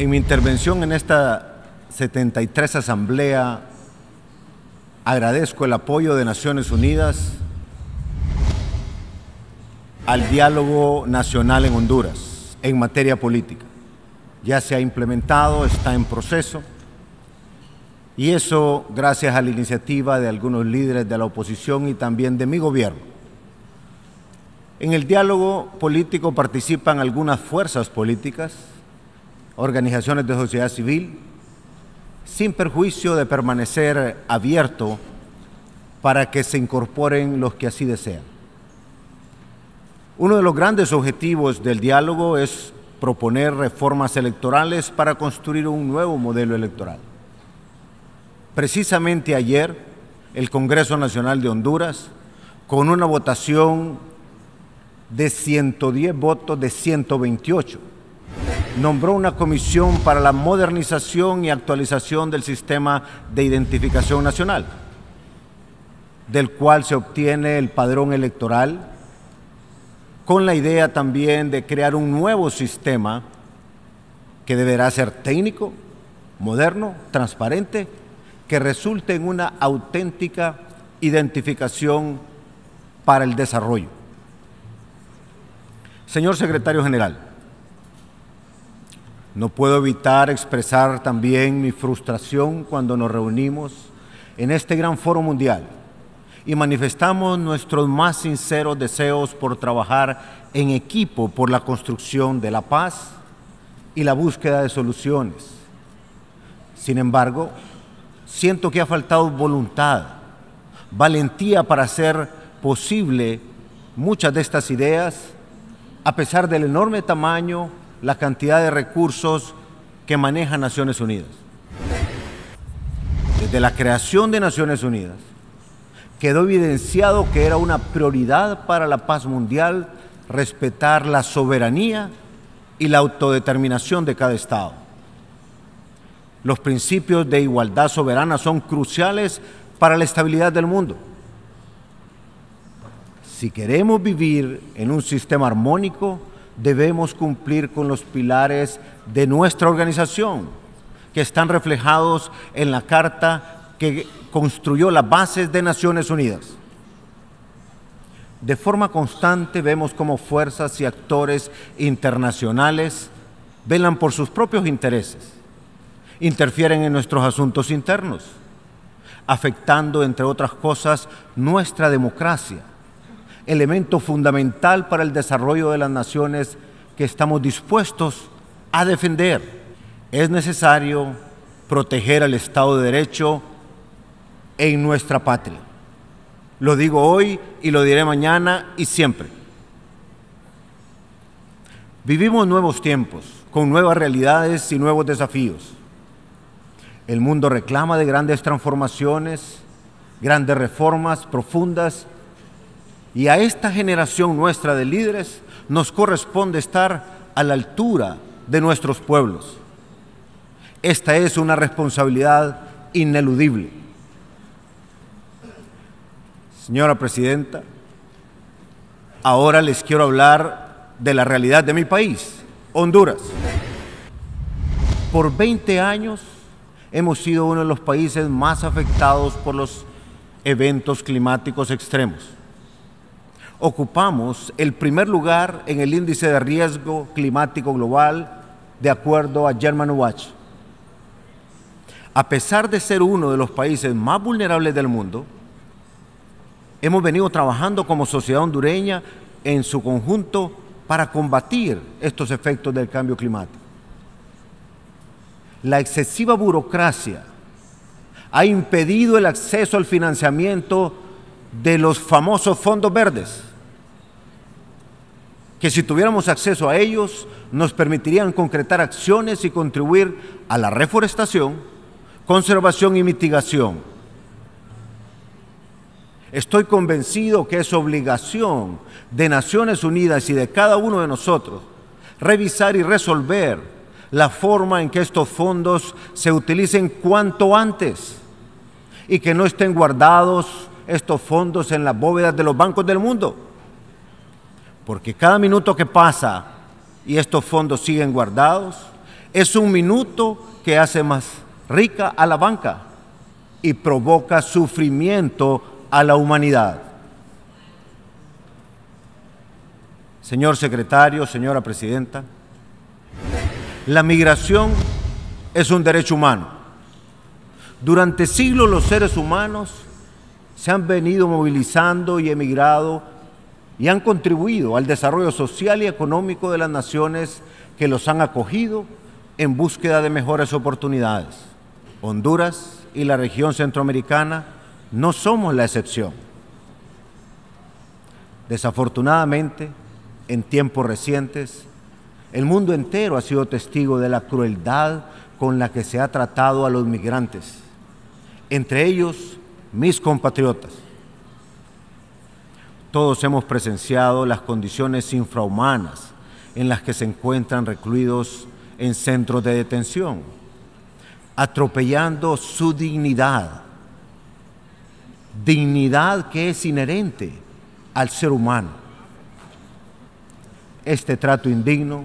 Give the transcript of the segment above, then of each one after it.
En mi intervención en esta 73 Asamblea, agradezco el apoyo de Naciones Unidas al diálogo nacional en Honduras en materia política. Ya se ha implementado, está en proceso, y eso gracias a la iniciativa de algunos líderes de la oposición y también de mi gobierno. En el diálogo político participan algunas fuerzas políticas, organizaciones de sociedad civil, sin perjuicio de permanecer abierto para que se incorporen los que así desean. Uno de los grandes objetivos del diálogo es proponer reformas electorales para construir un nuevo modelo electoral. Precisamente ayer, el Congreso Nacional de Honduras, con una votación de 110 votos de 128, nombró una comisión para la modernización y actualización del sistema de identificación nacional, del cual se obtiene el padrón electoral, con la idea también de crear un nuevo sistema que deberá ser técnico, moderno, transparente, que resulte en una auténtica identificación para el desarrollo. Señor Secretario General, no puedo evitar expresar también mi frustración cuando nos reunimos en este gran foro mundial y manifestamos nuestros más sinceros deseos por trabajar en equipo por la construcción de la paz y la búsqueda de soluciones. Sin embargo, siento que ha faltado voluntad, valentía para hacer posible muchas de estas ideas, a pesar del enorme tamaño, la cantidad de recursos que maneja Naciones Unidas. Desde la creación de Naciones Unidas, quedó evidenciado que era una prioridad para la paz mundial respetar la soberanía y la autodeterminación de cada Estado. Los principios de igualdad soberana son cruciales para la estabilidad del mundo. Si queremos vivir en un sistema armónico, debemos cumplir con los pilares de nuestra organización, que están reflejados en la Carta que construyó las bases de Naciones Unidas. De forma constante vemos cómo fuerzas y actores internacionales velan por sus propios intereses, interfieren en nuestros asuntos internos, afectando, entre otras cosas, nuestra democracia, elemento fundamental para el desarrollo de las naciones que estamos dispuestos a defender. Es necesario proteger al Estado de Derecho en nuestra patria. Lo digo hoy y lo diré mañana y siempre. Vivimos nuevos tiempos, con nuevas realidades y nuevos desafíos. El mundo reclama de grandes transformaciones, grandes reformas profundas, y a esta generación nuestra de líderes nos corresponde estar a la altura de nuestros pueblos. Esta es una responsabilidad ineludible. Señora Presidenta, ahora les quiero hablar de la realidad de mi país, Honduras. Por 20 años hemos sido uno de los países más afectados por los eventos climáticos extremos. Ocupamos el primer lugar en el índice de riesgo climático global, de acuerdo a Germanwatch. A pesar de ser uno de los países más vulnerables del mundo, hemos venido trabajando como sociedad hondureña en su conjunto para combatir estos efectos del cambio climático. La excesiva burocracia ha impedido el acceso al financiamiento de los famosos fondos verdes, que si tuviéramos acceso a ellos, nos permitirían concretar acciones y contribuir a la reforestación, conservación y mitigación. Estoy convencido que es obligación de Naciones Unidas y de cada uno de nosotros revisar y resolver la forma en que estos fondos se utilicen cuanto antes y que no estén guardados estos fondos en las bóvedas de los bancos del mundo. Porque cada minuto que pasa y estos fondos siguen guardados, Es un minuto que hace más rica a la banca y provoca sufrimiento a la humanidad. Señor secretario, señora presidenta, la migración es un derecho humano. Durante siglos los seres humanos se han venido movilizando y emigrado y han contribuido al desarrollo social y económico de las naciones que los han acogido en búsqueda de mejores oportunidades. Honduras y la región centroamericana no somos la excepción. Desafortunadamente, en tiempos recientes, el mundo entero ha sido testigo de la crueldad con la que se ha tratado a los migrantes, entre ellos mis compatriotas. Todos hemos presenciado las condiciones infrahumanas en las que se encuentran recluidos en centros de detención, atropellando su dignidad que es inherente al ser humano. Este trato indigno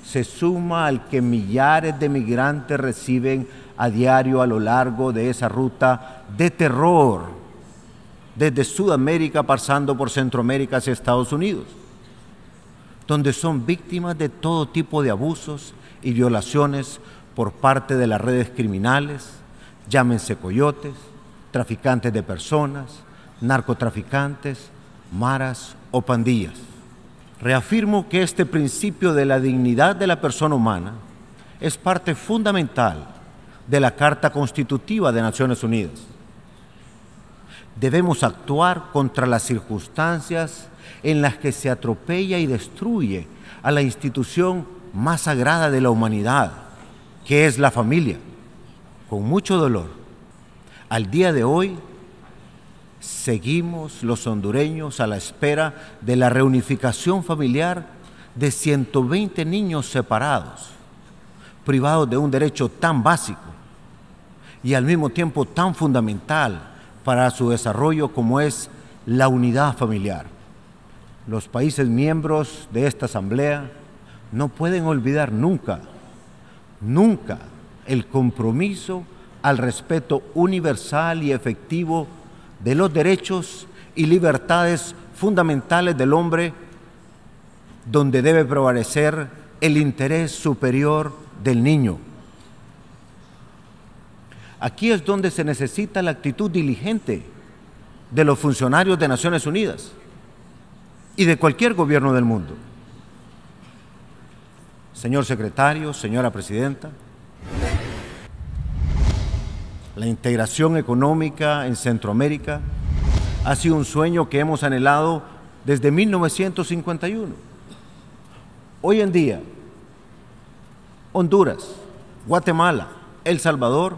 se suma al que millares de migrantes reciben a diario a lo largo de esa ruta de terror, desde Sudamérica pasando por Centroamérica hacia Estados Unidos, donde son víctimas de todo tipo de abusos y violaciones por parte de las redes criminales, llámense coyotes, traficantes de personas, narcotraficantes, maras o pandillas. Reafirmo que este principio de la dignidad de la persona humana es parte fundamental de la Carta Constitutiva de Naciones Unidas. Debemos actuar contra las circunstancias en las que se atropella y destruye a la institución más sagrada de la humanidad, que es la familia, con mucho dolor. Al día de hoy, seguimos los hondureños a la espera de la reunificación familiar de 120 niños separados, privados de un derecho tan básico y al mismo tiempo tan fundamental para su desarrollo como es la unidad familiar. Los países miembros de esta Asamblea no pueden olvidar nunca el compromiso al respeto universal y efectivo de los derechos y libertades fundamentales del hombre, donde debe prevalecer el interés superior del niño. Aquí es donde se necesita la actitud diligente de los funcionarios de Naciones Unidas y de cualquier gobierno del mundo. Señor secretario, señora presidenta, la integración económica en Centroamérica ha sido un sueño que hemos anhelado desde 1951. Hoy en día, Honduras, Guatemala, El Salvador,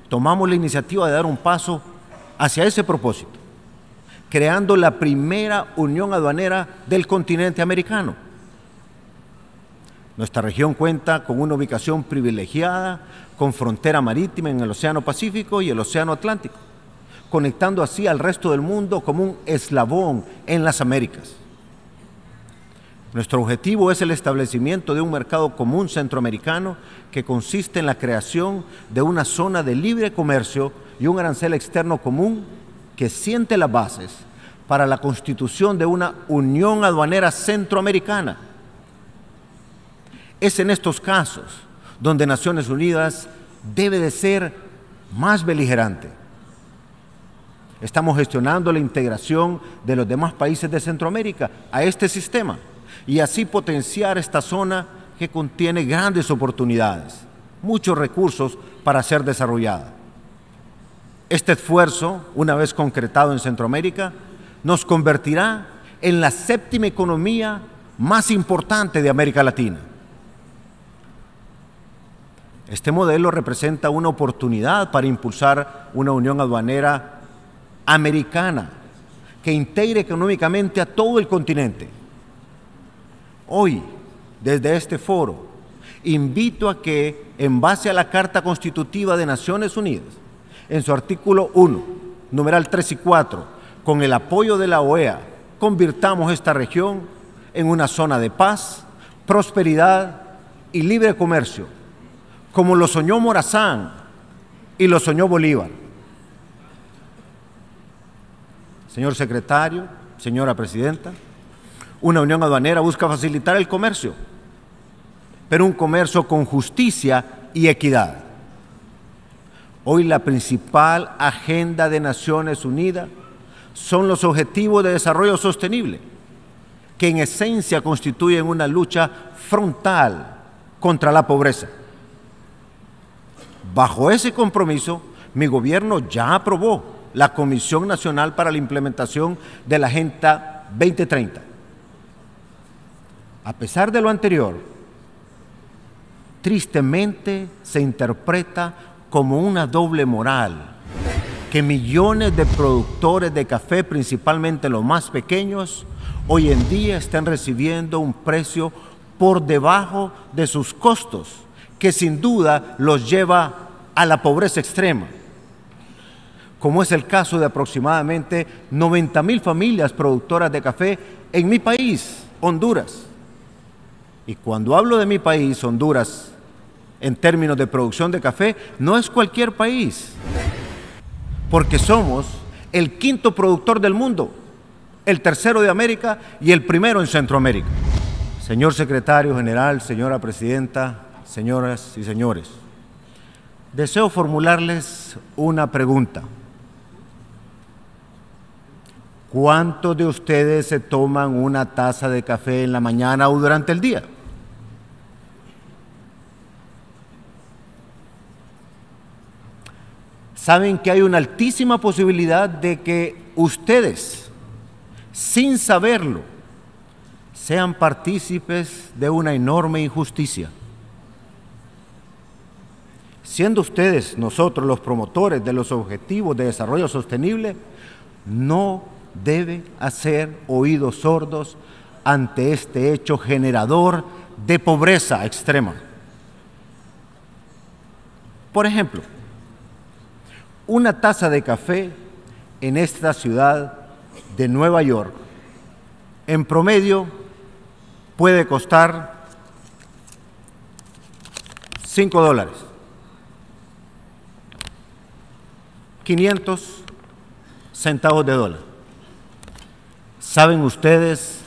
tomamos la iniciativa de dar un paso hacia ese propósito, creando la primera unión aduanera del continente americano. Nuestra región cuenta con una ubicación privilegiada, con frontera marítima en el Océano Pacífico y el Océano Atlántico, conectando así al resto del mundo como un eslabón en las Américas. Nuestro objetivo es el establecimiento de un mercado común centroamericano que consiste en la creación de una zona de libre comercio y un arancel externo común que siente las bases para la constitución de una unión aduanera centroamericana. Es en estos casos donde Naciones Unidas debe de ser más beligerante. Estamos gestionando la integración de los demás países de Centroamérica a este sistema y así potenciar esta zona que contiene grandes oportunidades, muchos recursos para ser desarrollada. Este esfuerzo, una vez concretado en Centroamérica, nos convertirá en la séptima economía más importante de América Latina. Este modelo representa una oportunidad para impulsar una unión aduanera americana que integre económicamente a todo el continente. Hoy, desde este foro, invito a que, en base a la Carta Constitutiva de Naciones Unidas, en su artículo 1, numeral 3 y 4, con el apoyo de la OEA, convirtamos esta región en una zona de paz, prosperidad y libre comercio, como lo soñó Morazán y lo soñó Bolívar. Señor secretario, señora presidenta, una unión aduanera busca facilitar el comercio, pero un comercio con justicia y equidad. Hoy la principal agenda de Naciones Unidas son los Objetivos de Desarrollo Sostenible, que en esencia constituyen una lucha frontal contra la pobreza. Bajo ese compromiso, mi gobierno ya aprobó la Comisión Nacional para la Implementación de la Agenda 2030. A pesar de lo anterior, tristemente se interpreta como una doble moral que millones de productores de café, principalmente los más pequeños, hoy en día están recibiendo un precio por debajo de sus costos, que sin duda los lleva a la pobreza extrema, como es el caso de aproximadamente 90,000 familias productoras de café en mi país, Honduras. Y cuando hablo de mi país, Honduras, en términos de producción de café, no es cualquier país, porque somos el quinto productor del mundo, el tercero de América y el primero en Centroamérica. Señor secretario general, señora presidenta, señoras y señores, deseo formularles una pregunta. ¿Cuántos de ustedes se toman una taza de café en la mañana o durante el día? Saben que hay una altísima posibilidad de que ustedes, sin saberlo, sean partícipes de una enorme injusticia. Siendo ustedes, nosotros, los promotores de los Objetivos de Desarrollo Sostenible, no deben hacer oídos sordos ante este hecho generador de pobreza extrema. Por ejemplo, una taza de café en esta ciudad de Nueva York, en promedio, puede costar $5, 500 centavos de dólar. ¿Saben ustedes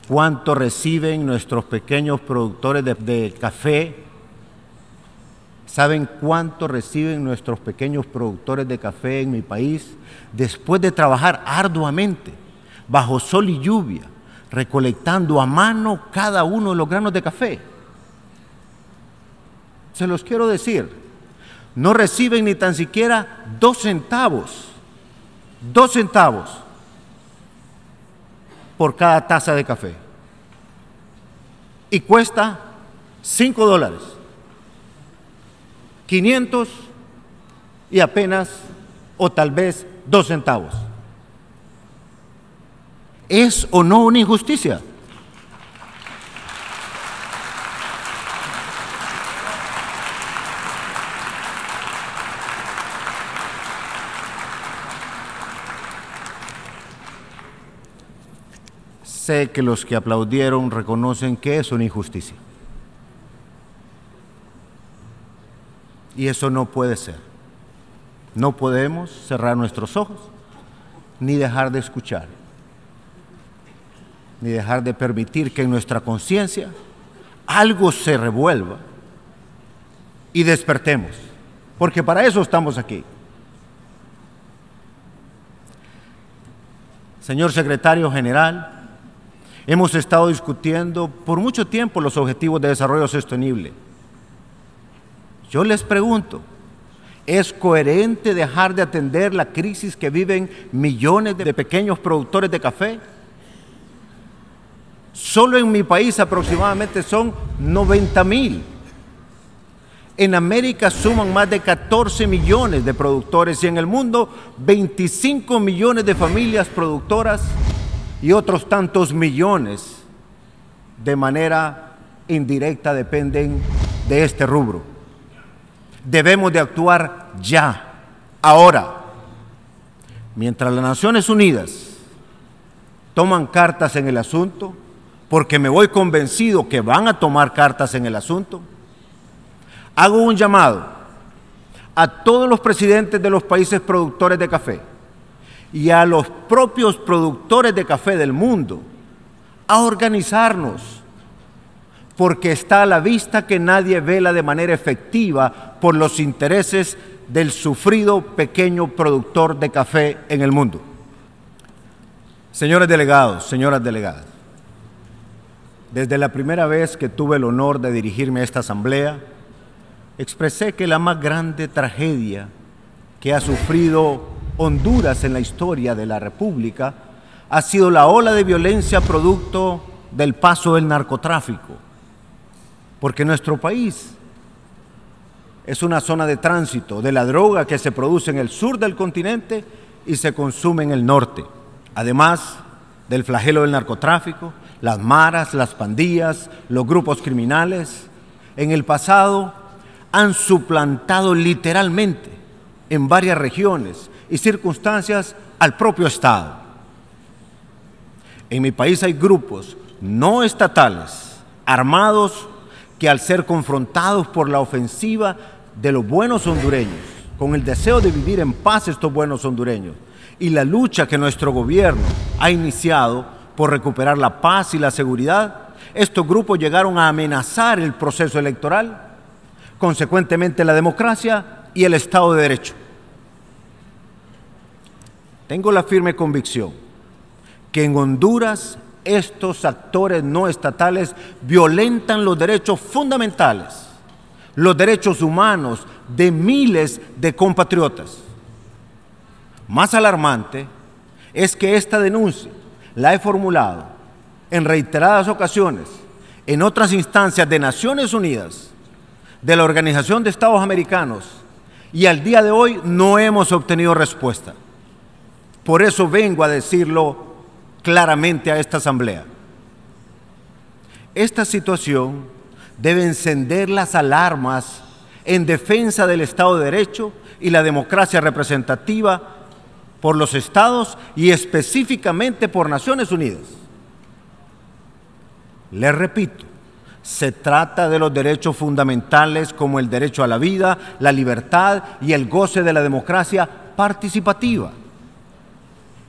cuánto reciben nuestros pequeños productores de café? ¿Saben cuánto reciben nuestros pequeños productores de café en mi país después de trabajar arduamente, bajo sol y lluvia, recolectando a mano cada uno de los granos de café? Se los quiero decir, no reciben ni tan siquiera 2 centavos por cada taza de café. Y cuesta $5, 500 y apenas o tal vez 2 centavos. ¿Es o no una injusticia? Sé que los que aplaudieron reconocen que es una injusticia. Y eso no puede ser. No podemos cerrar nuestros ojos, ni dejar de escuchar, ni dejar de permitir que en nuestra conciencia algo se revuelva y despertemos, porque para eso estamos aquí. Señor secretario general, hemos estado discutiendo por mucho tiempo los Objetivos de Desarrollo Sostenible. Yo les pregunto, ¿es coherente dejar de atender la crisis que viven millones de pequeños productores de café? Solo en mi país aproximadamente son 90,000. En América suman más de 14 millones de productores y en el mundo 25 millones de familias productoras y otros tantos millones de manera indirecta dependen de este rubro. Debemos de actuar ya, ahora. Mientras las Naciones Unidas toman cartas en el asunto, porque me voy convencido que van a tomar cartas en el asunto, Hago un llamado a todos los presidentes de los países productores de café y a los propios productores de café del mundo a organizarnos, porque está a la vista que nadie vela de manera efectiva por los intereses del sufrido pequeño productor de café en el mundo. Señores delegados, señoras delegadas, desde la primera vez que tuve el honor de dirigirme a esta asamblea, expresé que la más grande tragedia que ha sufrido Honduras en la historia de la República ha sido la ola de violencia producto del paso del narcotráfico, porque nuestro país es una zona de tránsito de la droga que se produce en el sur del continente y se consume en el norte. Además del flagelo del narcotráfico, las maras, las pandillas, los grupos criminales, en el pasado han suplantado literalmente en varias regiones y circunstancias al propio Estado. En mi país hay grupos no estatales, armados, que al ser confrontados por la ofensiva de los buenos hondureños, con el deseo de vivir en paz estos buenos hondureños, y la lucha que nuestro gobierno ha iniciado por recuperar la paz y la seguridad, estos grupos llegaron a amenazar el proceso electoral, consecuentemente la democracia y el Estado de Derecho. Tengo la firme convicción que en Honduras estos actores no estatales violentan los derechos fundamentales, los derechos humanos de miles de compatriotas. Más alarmante es que esta denuncia la he formulado en reiteradas ocasiones en otras instancias de Naciones Unidas, de la Organización de Estados Americanos, y al día de hoy no hemos obtenido respuesta. Por eso vengo a decirlo claramente a esta asamblea. Esta situación debe encender las alarmas en defensa del Estado de Derecho y la democracia representativa por los estados y específicamente por Naciones Unidas. Les repito, se trata de los derechos fundamentales como el derecho a la vida, la libertad y el goce de la democracia participativa.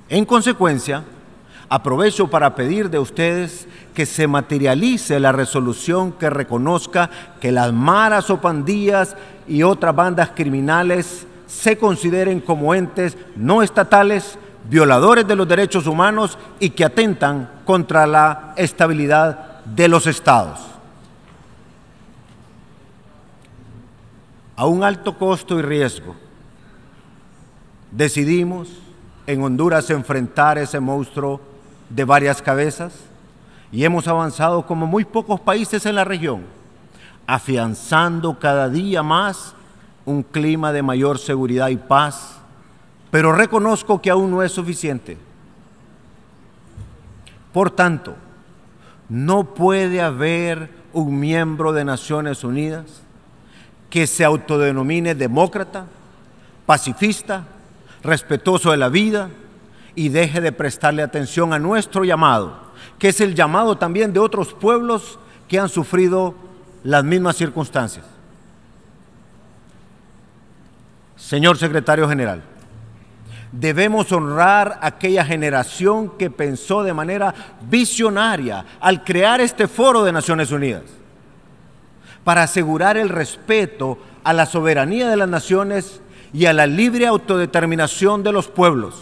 En consecuencia, aprovecho para pedir de ustedes que se materialice la resolución que reconozca que las maras o pandillas y otras bandas criminales se consideren como entes no estatales, violadores de los derechos humanos y que atentan contra la estabilidad de los estados. A un alto costo y riesgo, decidimos en Honduras enfrentar ese monstruo de varias cabezas y hemos avanzado como muy pocos países en la región, afianzando cada día más un clima de mayor seguridad y paz, pero reconozco que aún no es suficiente. Por tanto, no puede haber un miembro de Naciones Unidas que se autodenomine demócrata, pacifista, respetuoso de la vida y deje de prestarle atención a nuestro llamado, que es el llamado también de otros pueblos que han sufrido las mismas circunstancias. Señor Secretario General, debemos honrar a aquella generación que pensó de manera visionaria al crear este foro de Naciones Unidas para asegurar el respeto a la soberanía de las naciones y a la libre autodeterminación de los pueblos.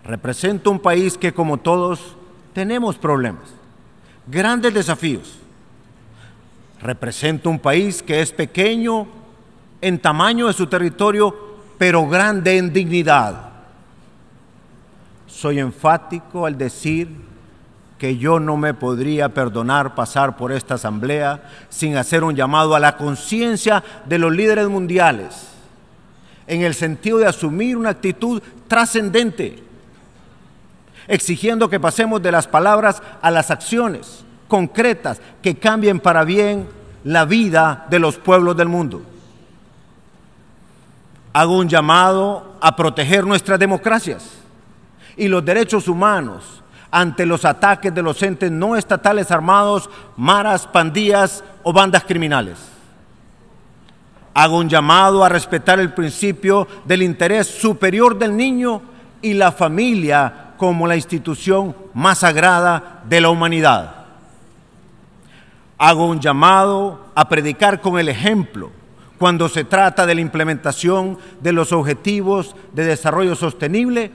Represento un país que, como todos, tenemos problemas, grandes desafíos. Represento un país que es pequeño en tamaño de su territorio, pero grande en dignidad. Soy enfático al decir que yo no me podría perdonar pasar por esta asamblea sin hacer un llamado a la conciencia de los líderes mundiales, en el sentido de asumir una actitud trascendente, exigiendo que pasemos de las palabras a las acciones concretas que cambien para bien la vida de los pueblos del mundo. Hago un llamado a proteger nuestras democracias y los derechos humanos ante los ataques de los entes no estatales armados, maras, pandillas o bandas criminales. Hago un llamado a respetar el principio del interés superior del niño y la familia como la institución más sagrada de la humanidad. Hago un llamado a predicar con el ejemplo cuando se trata de la implementación de los objetivos de desarrollo sostenible,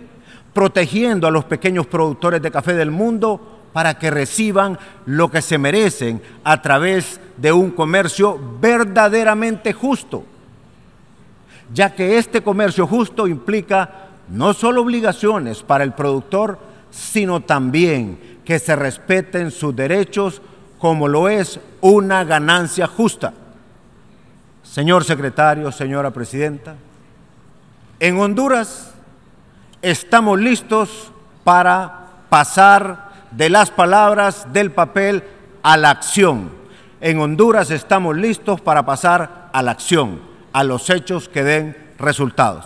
protegiendo a los pequeños productores de café del mundo para que reciban lo que se merecen a través de un comercio verdaderamente justo, ya que este comercio justo implica no solo obligaciones para el productor, sino también que se respeten sus derechos, como lo es una ganancia justa. Señor secretario, señora presidenta, en Honduras estamos listos para pasar de las palabras del papel a la acción. En Honduras estamos listos para pasar a la acción, a los hechos que den resultados.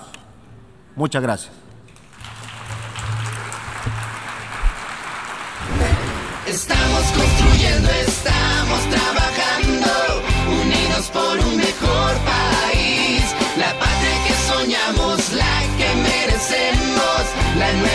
Muchas gracias. Estamos construyendo, estamos trabajando, unidos por un mejor país, la patria que soñamos, la que merecemos, la nueva